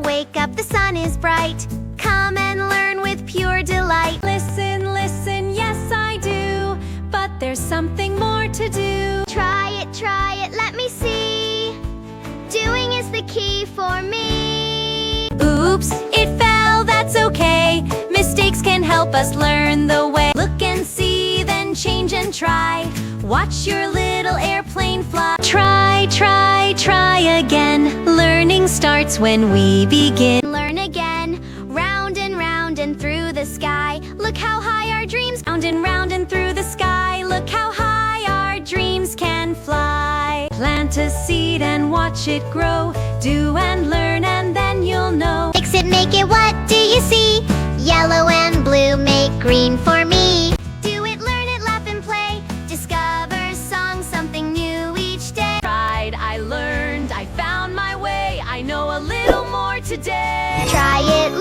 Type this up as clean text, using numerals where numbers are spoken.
wake up, the sun is bright. Come and learn with pure delight. Listen, listen, yes I do, but there's something more to do. Try it, let me see. Doing is the key for me. Oops, it fell, that's okay. Mistakes can help us learn the way. Look and see, then change and try. Watch your little airplane fly. Try again. Learning starts when we begin. Learn again, round and through the sky. Look how high our dreams. Round and through the sky. Look how high our dreams can fly. Plant a seed and watch it grow. Do and learn and then you'll know. Fix it, make it, what do you see? Yellow and blue make green for me. Do it, learn it, laugh and play. Discover song, something new each day. Tried, I learned, I found my way. I know a little more today. Try it,